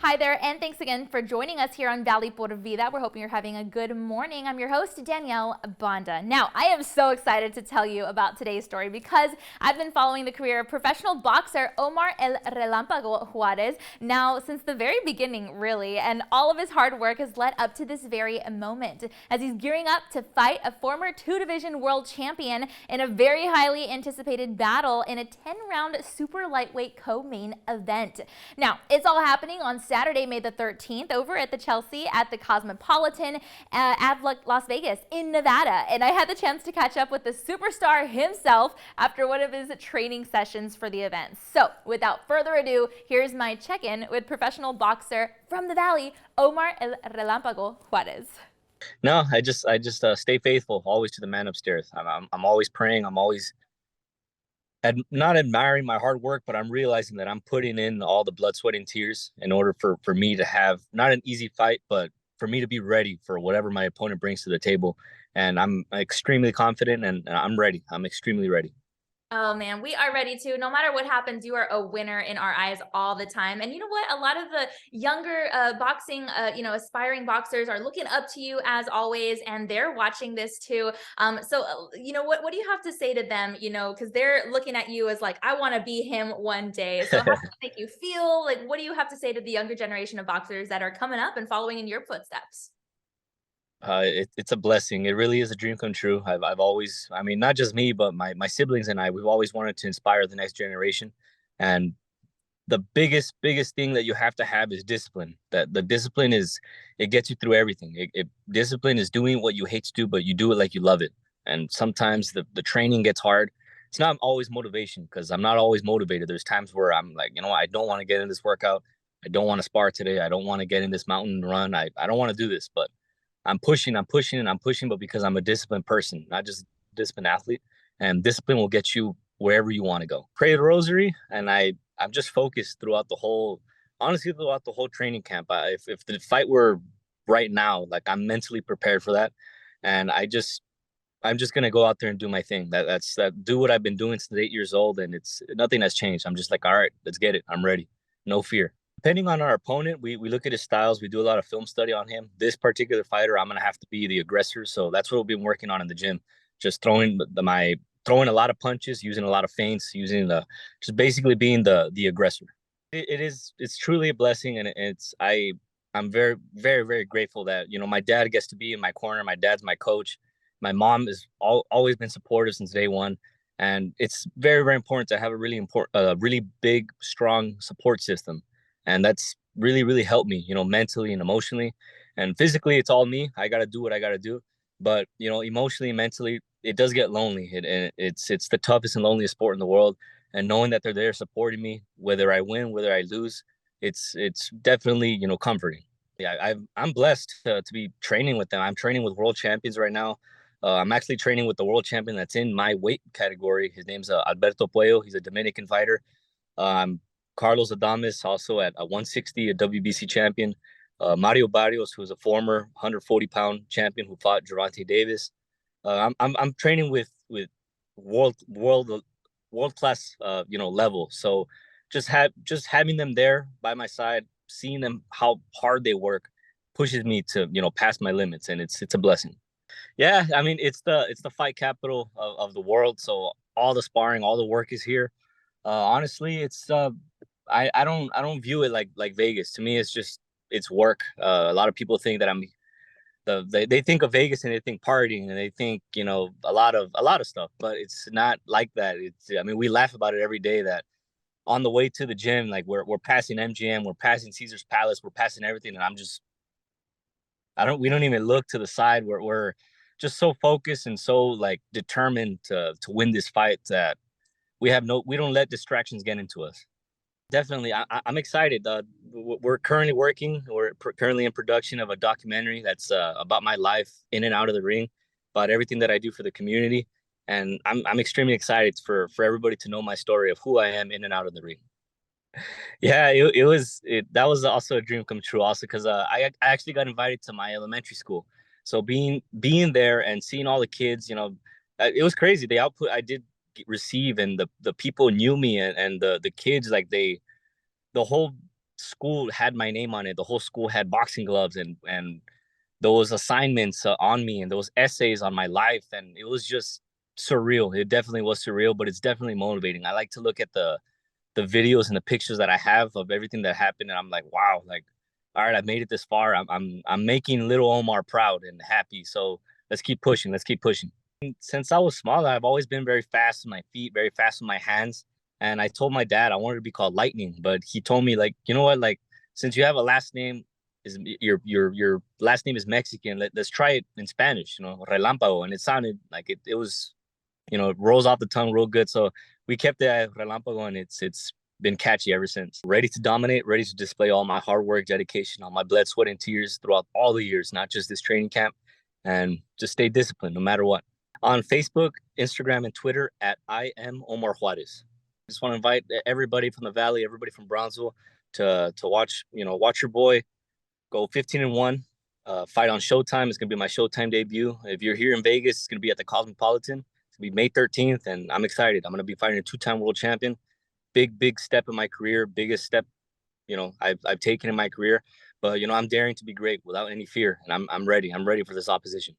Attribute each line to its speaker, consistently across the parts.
Speaker 1: Hi there, and thanks again for joining us here on Valley por Vida. We're hoping you're having a good morning. I'm your host, Danielle Banda. Now, I am so excited to tell you about today's story because I've been following the career of professional boxer Omar El Relámpago Juarez now since the very beginning, really, and all of his hard work has led up to this very moment as he's gearing up to fight a former two-division world champion in a very highly anticipated battle in a 10-round super lightweight co-main event. Now, it's all happening on Saturday, May the 13th, over at the Chelsea at the Cosmopolitan at Las Vegas in Nevada. And I had the chance to catch up with the superstar himself after one of his training sessions for the event. So without further ado, here's my check-in with professional boxer from the Valley, Omar El Relámpago Juarez.
Speaker 2: No, I just stay faithful always to the man upstairs. I'm always praying. I'm always not admiring my hard work, but I'm realizing that I'm putting in all the blood, sweat, and tears in order for me to have not an easy fight, but for me to be ready for whatever my opponent brings to the table. And I'm extremely confident and I'm ready. I'm extremely ready.
Speaker 1: Oh man, we are ready to. No matter what happens, you are a winner in our eyes all the time. And you know what? A lot of the younger boxing, aspiring boxers are looking up to you as always, and they're watching this too. What do you have to say to them? Because they're looking at you as like, I want to be him one day. So how does that make you feel? Like, what do you have to say to the younger generation of boxers that are coming up and following in your footsteps?
Speaker 2: It's a blessing. It really is a dream come true. I've always, I mean, not just me, but my siblings and I, we've always wanted to inspire the next generation. And the biggest thing that you have to have is discipline. That the discipline is, it gets you through everything. Discipline is doing what you hate to do, but you do it like you love it. And sometimes the training gets hard. It's not always motivation because I'm not always motivated. There's times where I'm like, I don't want to get in this workout. I don't want to spar today. I don't want to get in this mountain run. I don't want to do this, but I'm pushing, but because I'm a disciplined person, not just a disciplined athlete. And discipline will get you wherever you want to go. Pray the rosary, and I'm just focused throughout the whole training camp. If the fight were right now, like I'm mentally prepared for that, and I'm just gonna go out there and do my thing. Do what I've been doing since 8 years old, and it's nothing has changed. I'm just like, all right, let's get it. I'm ready. No fear. Depending on our opponent, we look at his styles. We do a lot of film study on him. This particular fighter, I'm gonna have to be the aggressor. So that's what we've been working on in the gym. Just throwing a lot of punches, using a lot of feints, just basically being the aggressor. It's truly a blessing, and I'm very, very, very grateful that my dad gets to be in my corner. My dad's my coach. My mom has always been supportive since day one, and it's very, very important to have a really big, strong support system. And that's really, really helped me, mentally and emotionally. And physically, it's all me. I got to do what I got to do. But, emotionally and mentally, it does get lonely. It's the toughest and loneliest sport in the world. And knowing that they're there supporting me, whether I win, whether I lose, it's definitely, comforting. Yeah, I'm blessed to be training with them. I'm training with world champions right now. I'm actually training with the world champion that's in my weight category. His name's Alberto Puello. He's a Dominican fighter. Carlos Adames, also at 160, a WBC champion. Mario Barrios, who's a former 140-pound champion who fought Gervonta Davis. I'm training with world class level. So just having them there by my side, seeing them how hard they work, pushes me to pass my limits, and it's a blessing. Yeah, I mean it's the fight capital of the world. So all the sparring, all the work is here. Honestly, it's I don't view it like Vegas. To me, it's work. A lot of people think that they think of Vegas and they think partying and they think a lot of stuff, but it's not like that. I mean, we laugh about it every day that on the way to the gym, like we're passing MGM, we're passing Caesar's Palace, we're passing everything, and we don't even look to the side. We're just so focused and so like determined to win this fight that we don't let distractions get into us. Definitely. I'm excited. We're currently working. We're currently in production of a documentary that's about my life in and out of the ring, about everything that I do for the community. And I'm extremely excited for everybody to know my story of who I am in and out of the ring. Yeah, that was also a dream come true. Also, because I actually got invited to my elementary school, so being there and seeing all the kids, it was crazy. The output I did receive, and the people knew me, and the kids, like the whole school had my name on it. The whole school had boxing gloves, and there was assignments on me, and there was essays on my life, and it was just surreal. It definitely was surreal, but it's definitely motivating. I like to look at the videos and the pictures that I have of everything that happened, and I'm like, wow, like, all right, I've made it this far. I'm making little Omar proud and happy. So let's keep pushing. Let's keep pushing. Since I was small, I've always been very fast with my feet, very fast with my hands. And I told my dad I wanted to be called Lightning, but he told me, like, you know what, like, since you have a last name, is your last name is Mexican, let's try it in Spanish, Relámpago. And it sounded like it was, it rolls off the tongue real good. So we kept it Relámpago, and it's been catchy ever since. Ready to dominate, ready to display all my hard work, dedication, all my blood, sweat, and tears throughout all the years, not just this training camp, and just stay disciplined no matter what. On Facebook, Instagram, and Twitter at I am Omar Juarez. I just want to invite everybody from the Valley, everybody from Brownsville to watch, watch your boy go 15-1, fight on Showtime. It's going to be my Showtime debut. If you're here in Vegas, it's going to be at the Cosmopolitan. It's going to be May 13th, and I'm excited. I'm going to be fighting a 2-time world champion. Big step in my career, biggest step, I've taken in my career. But, I'm daring to be great without any fear, and I'm ready. I'm ready for this opposition.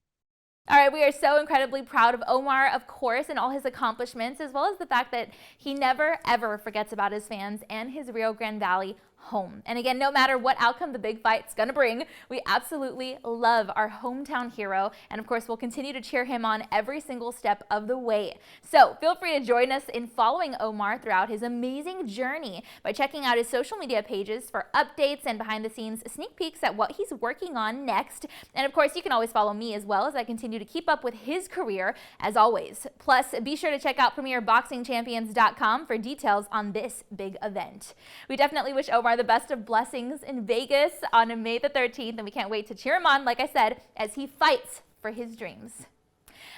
Speaker 1: All right, we are so incredibly proud of Omar, of course, and all his accomplishments, as well as the fact that he never, ever forgets about his fans and his Rio Grande Valley home. And again, no matter what outcome the big fight's gonna bring, we absolutely love our hometown hero. And of course, we'll continue to cheer him on every single step of the way. So feel free to join us in following Omar throughout his amazing journey by checking out his social media pages for updates and behind the scenes sneak peeks at what he's working on next. And of course, you can always follow me as well as I continue to keep up with his career as always. Plus, be sure to check out PremierBoxingChampions.com for details on this big event. We definitely wish Omar the best of blessings in Vegas on May the 13th, and we can't wait to cheer him on, like I said, as he fights for his dreams.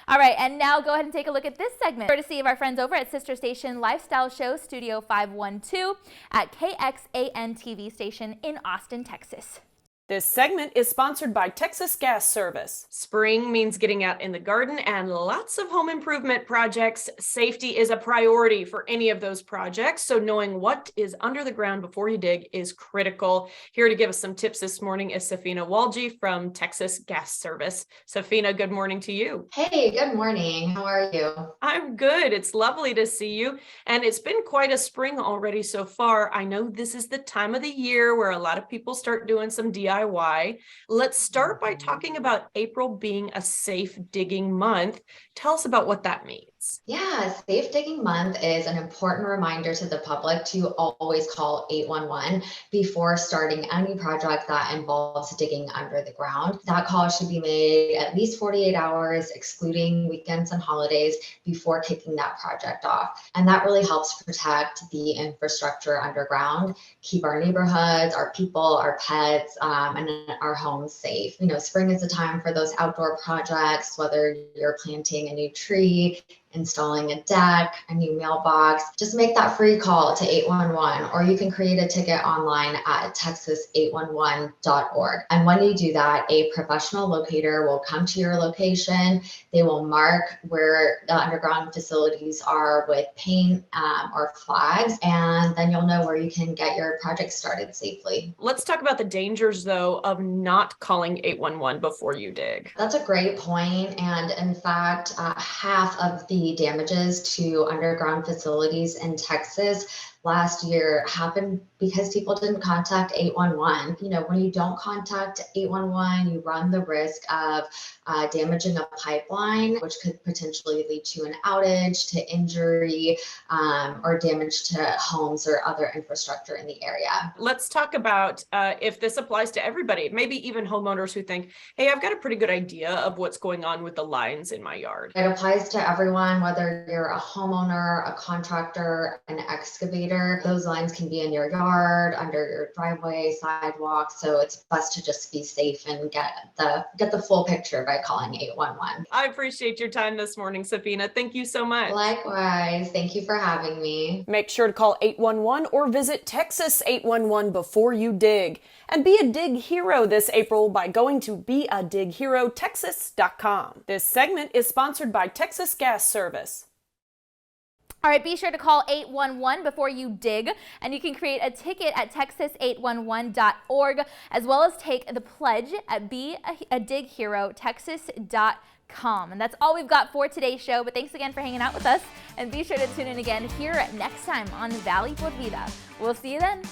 Speaker 1: All right, and now go ahead and take a look at this segment, courtesy of our friends over at Sister Station Lifestyle Show Studio 512 at KXAN-TV station in Austin, Texas.
Speaker 3: This segment is sponsored by Texas Gas Service. Spring means getting out in the garden and lots of home improvement projects. Safety is a priority for any of those projects, so knowing what is under the ground before you dig is critical. Here to give us some tips this morning is Safina Walji from Texas Gas Service. Safina, good morning to you.
Speaker 4: Hey, good morning. How are you?
Speaker 3: I'm good. It's lovely to see you. And it's been quite a spring already so far. I know this is the time of the year where a lot of people start doing some DIY. Let's start by talking about April being a safe digging month. Tell us about what that means.
Speaker 4: Yeah, Safe Digging Month is an important reminder to the public to always call 811 before starting any project that involves digging under the ground. That call should be made at least 48 hours, excluding weekends and holidays, before kicking that project off. And that really helps protect the infrastructure underground, keep our neighborhoods, our people, our pets, and our homes safe. Spring is a time for those outdoor projects, whether you're planting a new tree, installing a deck, a new mailbox. Just make that free call to 811, or you can create a ticket online at texas811.org. And when you do that, a professional locator will come to your location. They will mark where the underground facilities are with paint or flags, and then you'll know where you can get your project started safely.
Speaker 3: Let's talk about the dangers, though, of not calling 811 before you dig.
Speaker 4: That's a great point. And in fact, half of the damages to underground facilities in Texas last year happened because people didn't contact 811. When you don't contact 811, you run the risk of damaging a pipeline, which could potentially lead to an outage, to injury, or damage to homes or other infrastructure in the area.
Speaker 3: Let's talk about if this applies to everybody, maybe even homeowners who think, hey, I've got a pretty good idea of what's going on with the lines in my yard.
Speaker 4: It applies to everyone, whether you're a homeowner, a contractor, an excavator. Those lines can be in your yard, under your driveway, sidewalk. So it's best to just be safe and get the full picture by calling 811.
Speaker 3: I appreciate your time this morning, Safina. Thank you so much.
Speaker 4: Likewise. Thank you for having me.
Speaker 3: Make sure to call 811 or visit Texas 811 before you dig. And be a dig hero this April by going to beadigherotexas.com. This segment is sponsored by Texas Gas Service.
Speaker 1: All right, be sure to call 811 before you dig, and you can create a ticket at texas811.org, as well as take the pledge at beadighero.texas.com. And that's all we've got for today's show, but thanks again for hanging out with us, and be sure to tune in again here next time on Valley por Vida. We'll see you then.